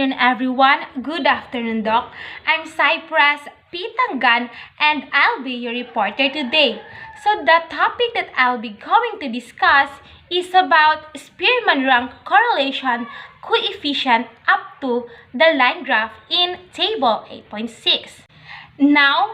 afternoon, everyone. Good afternoon, Doc. I'm Cypress Pitangan, and I'll be your reporter today. So, the topic that I'll be going to discuss is about Spearman rank correlation coefficient up to the line graph in Table 8.6. Now,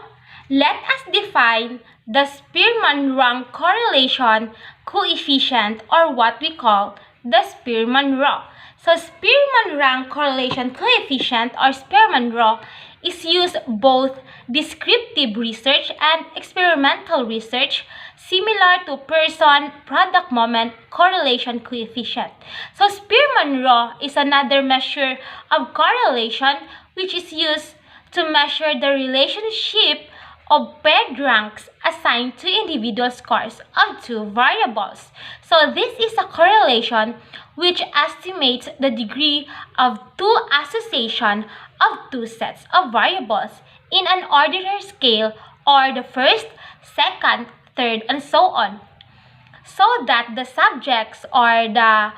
let us define the Spearman rank correlation coefficient, or what we call the Spearman law. So, Spearman rank correlation coefficient, or Spearman law, is used both descriptive research and experimental research, similar to person-product moment correlation coefficient. So, Spearman law is another measure of correlation which is used to measure the relationship of paired ranks assigned to individual scores of two variables. So this is a correlation which estimates the degree of two association of two sets of variables in an ordinary scale, or the first, second, third, and so on, so that the subjects or the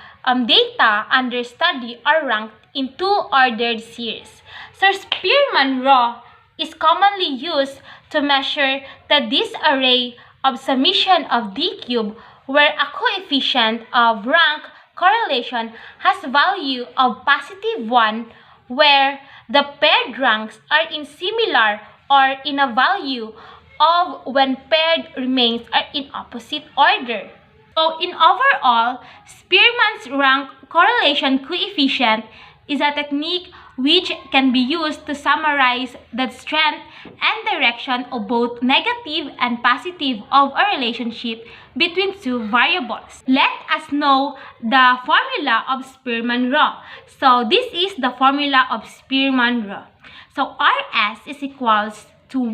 data under study are ranked in two ordered series. So Spearman law is commonly used to measure the disarray of summation of d cubed, where a coefficient of rank correlation has value of +1, where the paired ranks are in similar or in a value of when paired remains are in opposite order. So in overall, Spearman's rank correlation coefficient is a technique which can be used to summarize the strength and direction of both negative and positive of a relationship between two variables. Let us know the formula of Spearman law. So this is the formula of Spearman law. So Rs is equals to 1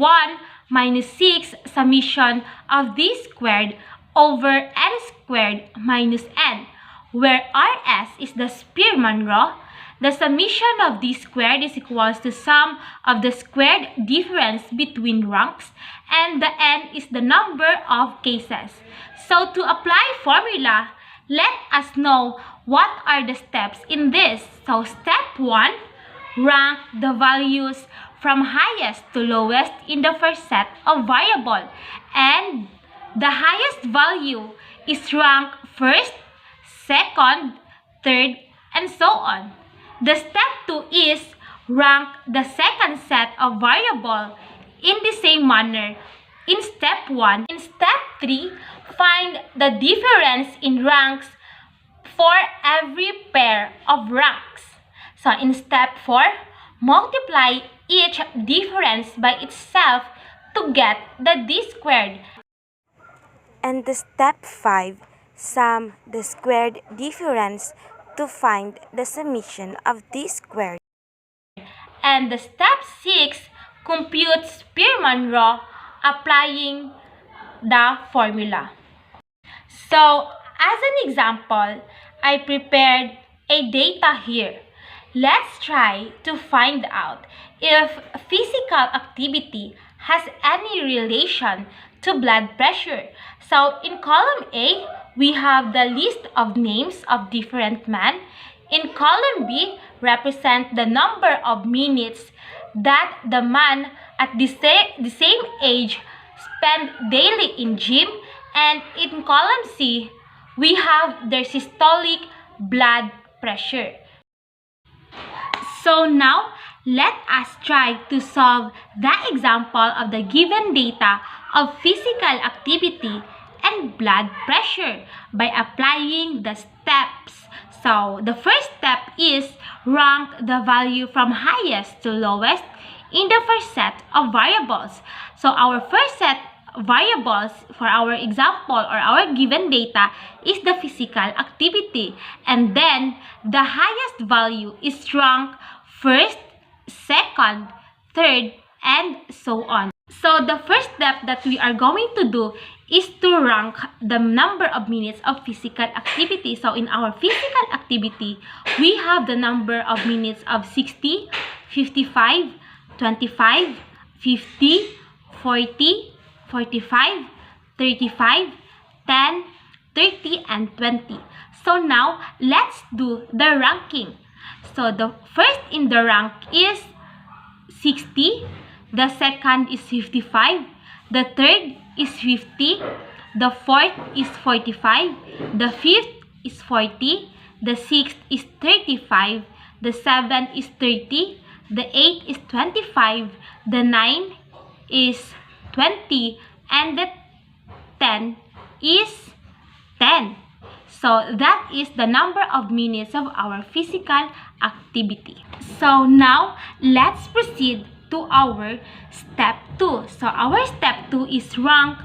minus 6 summation of d squared over n squared minus n, where Rs is the Spearman law. The summation of d squared is equals to sum of the squared difference between ranks, and the n is the number of cases. So to apply formula, let us know what are the steps in this. So step 1, rank the values from highest to lowest in the first set of variable, and the highest value is ranked first, second, third, and so on. The step 2 is rank the second set of variable in the same manner in step 1. In step 3, find the difference in ranks for every pair of ranks. So in step 4, multiply each difference by itself to get the d squared. And the step 5, sum the squared difference to find the summation of d squared. And the step 6, compute Spearman law applying the formula. So as an example, I prepared a data here. Let's try to find out if physical activity has any relation to blood pressure. So in column A, we have the list of names of different men. In column B, represent the number of minutes that the man at the same age spend daily in gym. And in column C, we have their systolic blood pressure. So now, let us try to solve the example of the given data of physical activity and blood pressure by applying the steps. So the first step is rank the value from highest to lowest in the first set of variables. So our first set variables for our example or our given data is the physical activity, and then the highest value is ranked first, second, third, and so on. So the first step that we are going to do is to rank the number of minutes of physical activity. So in our physical activity, we have the number of minutes of 60, 55, 25, 50, 40, 45, 35, 10, 30, and 20. So now, let's do the ranking. So the first in the rank is 60, the second is 55, the third is 50, the fourth is 45, the fifth is 40, the sixth is 35, the seventh is 30, the eighth is 25, the ninth is 20, and the 10 is 10. So that is the number of minutes of our physical activity. So now let's proceed to our step 2. So our step 2 is rank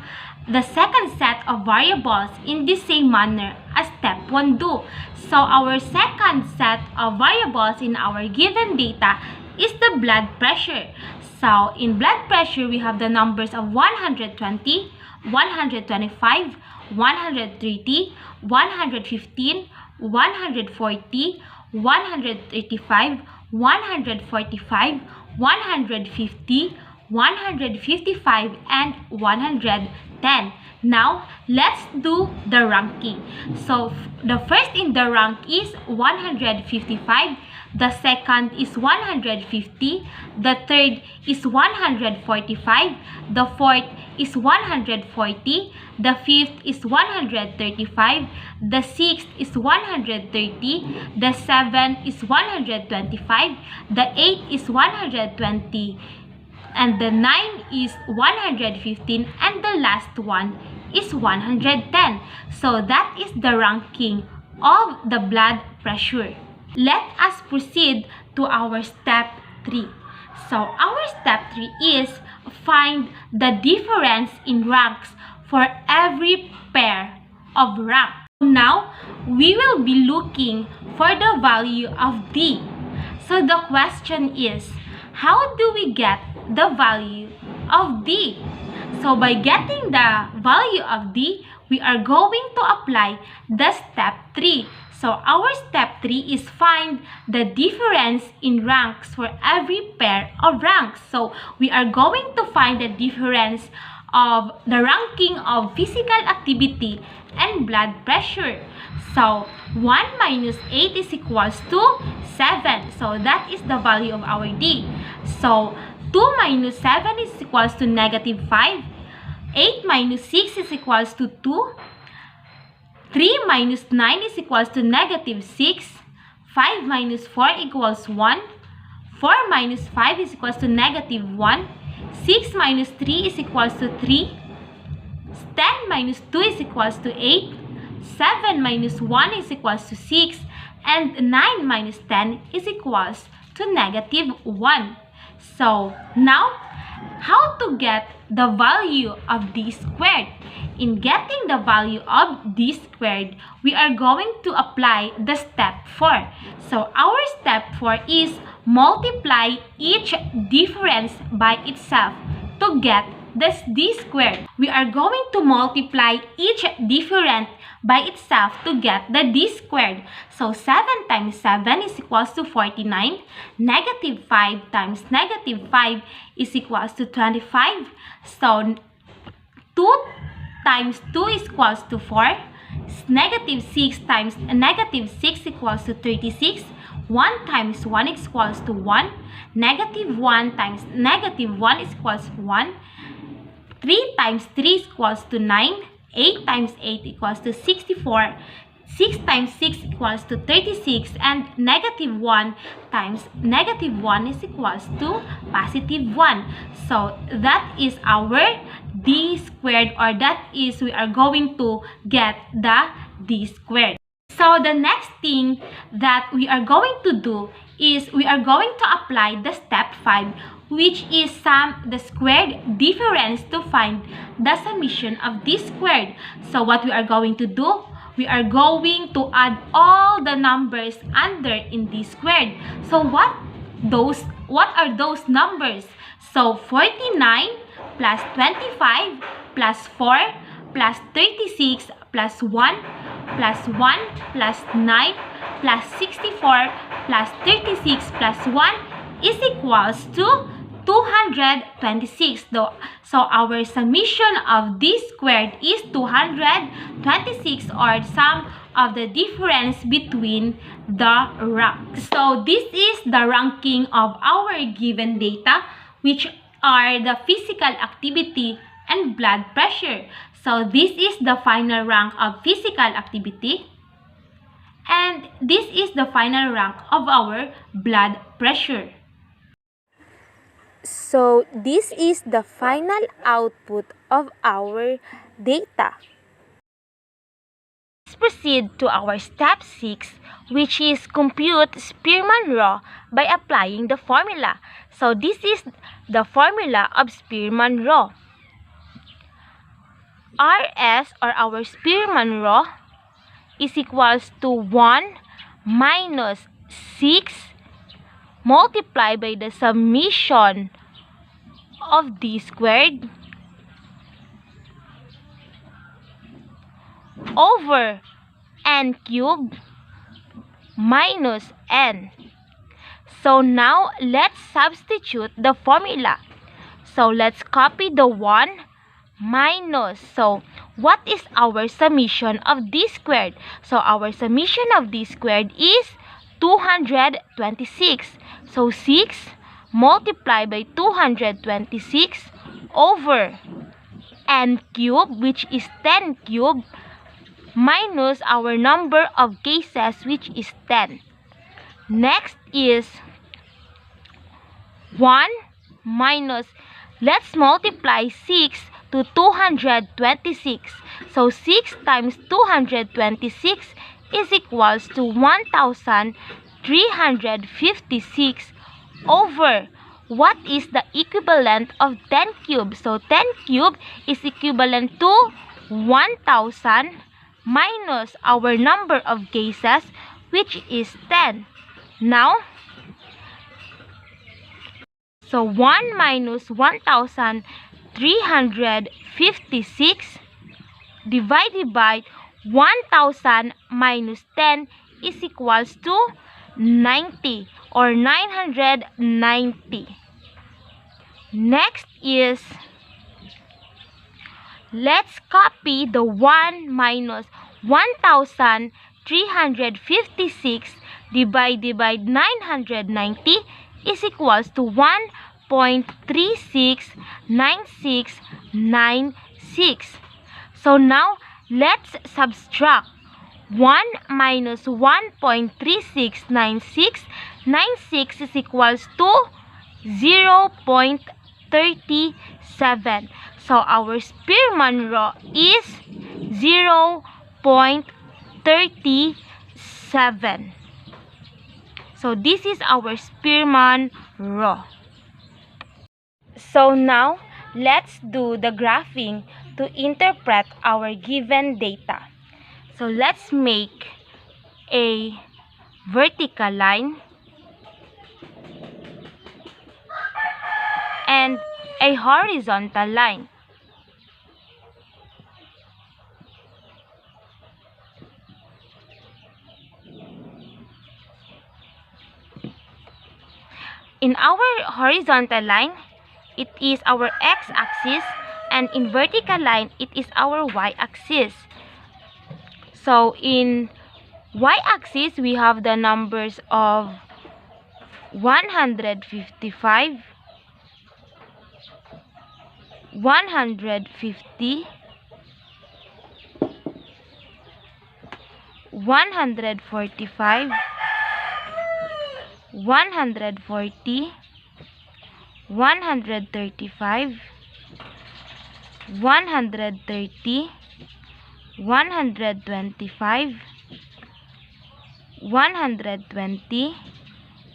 the second set of variables in the same manner as step 1 do. So our second set of variables in our given data is the blood pressure. So in blood pressure, we have the numbers of 120, 125, 130, 115, 140, 135, 145, 150, 155, and 110. Now, let's do the ranking. So, the first in the rank is 155, the second is 150, the third is 145, the fourth is 140, the fifth is 135, the sixth is 130, the seventh is 125, the eighth is 120, and the 9 is 115, and the last one is 110. So that is the ranking of the blood pressure. Let us proceed to our step 3. So our step 3 is find the difference in ranks for every pair of rank. Now, we will be looking for the value of D. So the question is, how do we get the value of D? So by getting the value of D, we are going to apply the step 3. So our step 3 is find the difference in ranks for every pair of ranks. So we are going to find the difference of the ranking of physical activity and blood pressure. So 1 minus 8 is equals to 7. So that is the value of our D. So 2 minus 7 is equals to negative 5. 8 minus 6 is equals to 2. 3 minus 9 is equals to negative 6. 5 minus 4 equals 1. 4 minus 5 is equals to negative 1. 6 minus 3 is equals to 3. 10 minus 2 is equals to 8. 7 minus 1 is equals to 6. And 9 minus 10 is equals to negative 1. So, now, how to get the value of D squared? In getting the value of D squared, we are going to apply the step 4. So, our step 4 is multiply each difference by itself to get this D squared. We are going to multiply each difference by itself to get the D squared. So 7 times 7 is equals to 49. Negative 5 times negative 5 is equals to 25. So 2 times 2 is equals to 4. Negative 6 times negative 6 equals to 36. 1 times 1 is equals to 1. Negative 1 times negative 1 is equals to 1. 3 times 3 is equals to 9. 8 times 8 equals to 64. 6 times 6 equals to 36. And negative 1 times negative 1 is equals to positive 1. So that is our D squared, or that is we are going to get the D squared. So the next thing that we are going to do is we are going to apply the step 5, which is sum the squared difference to find the summation of D squared. So what we are going to do, we are going to add all the numbers under in D squared. So what are those numbers? So 49 plus 25 plus 4 plus 36 plus 1 plus 1 plus 9 plus 64 plus 36 plus 1 is equals to 226. So our summation of this squared is 226, or sum of the difference between the ranks. So this is the ranking of our given data, which are the physical activity and blood pressure. So this is the final rank of physical activity, and this is the final rank of our blood pressure. So this is the final output of our data. Let's proceed to our step 6, which is compute Spearman law by applying the formula. So this is the formula of Spearman law. RS, or our Spearman law, is equals to 1 minus 6 multiplied by the summation of d squared over n cubed minus n. So now let's substitute the formula. So let's copy the 1 minus. So what is our summation of d squared? So our summation of d squared is 226. So 6 multiplied by 226 over n cubed, which is 10 cubed, minus our number of cases, which is 10. Next is 1 minus, let's multiply 6 to 226. So 6 times 226 is equals to 1,356 over what is the equivalent of 10 cubed. So 10 cubed is equivalent to 1,000 minus our number of cases, which is 10. Now, so 1 minus 1,356 divided by 1,000 minus 10 is equals to 90, or 990. Next is, let's copy the 1 minus 1,356 divided by 990 is equals to 1.369696. So now let's subtract 1 minus 1.369696 is equals to 0.37. So our Spearman law is 0.37. So this is our Spearman law. So now let's do the graphing to interpret our given data. So let's make a vertical line and a horizontal line. In our horizontal line, it is our x-axis, and in vertical line, it is our y-axis. So in y-axis, we have the numbers of 155, 150, 145, 140, 135, 130, 125, 120,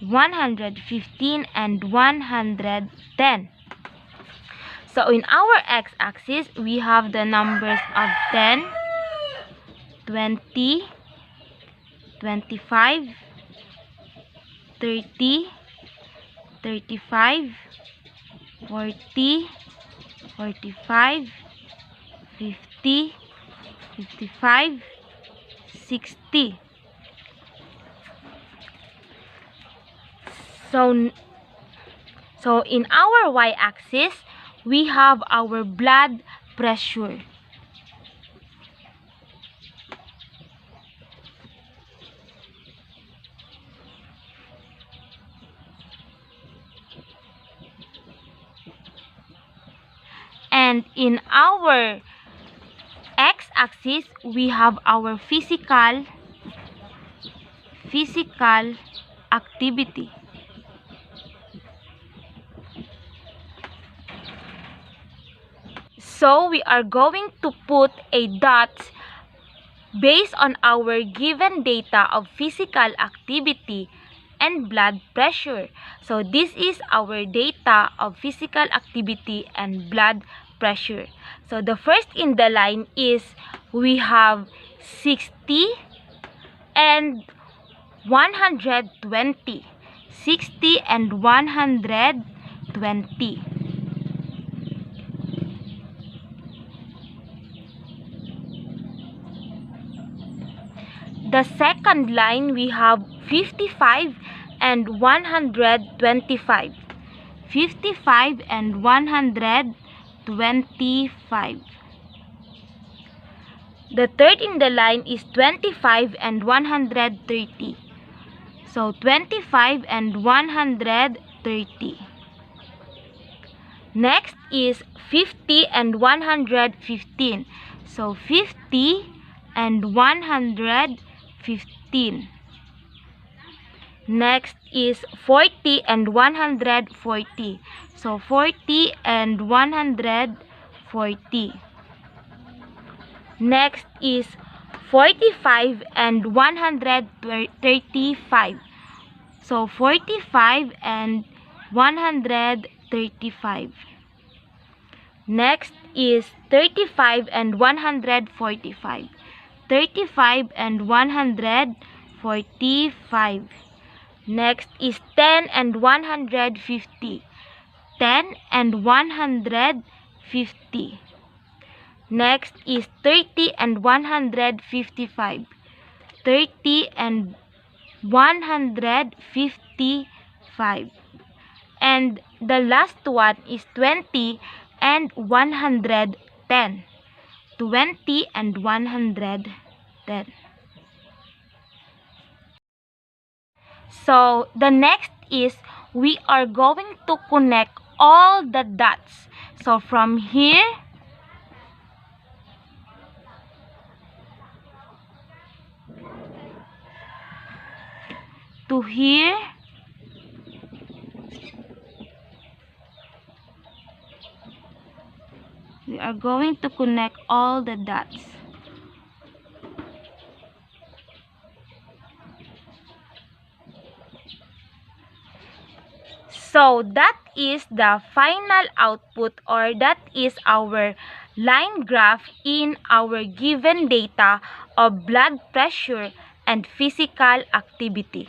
115, and 110. So in our x-axis, we have the numbers of 10, 20, 25, 30, 35, 40, 45, 50, 55, 60. So in our y-axis, we have our blood pressure. And in our x-axis, we have our physical activity. So we are going to put a dot based on our given data of physical activity and blood pressure. So this is our data of physical activity and blood pressure. So the first in the line is we have 60 and 120. 60 and 120. The second line, we have 55 and 125. 55 and 125. The third in the line is 25 and 130. So 25 and 130. Next is 50 and 115. So 50 and 115. Next is 40 and 140. So 40 and 140. Next is 45 and 135. So 45 and 135. Next is 35 and 145. 35 and 145. Next is 10 and 150. 10 and 150. Next is 30 and 155. 30 and 155. And the last one is 20 and 110. 20 and 110. So the next is we are going to connect all the dots. So from here to here, we are going to connect all the dots. So that is the final output, or that is our line graph in our given data of blood pressure and physical activity.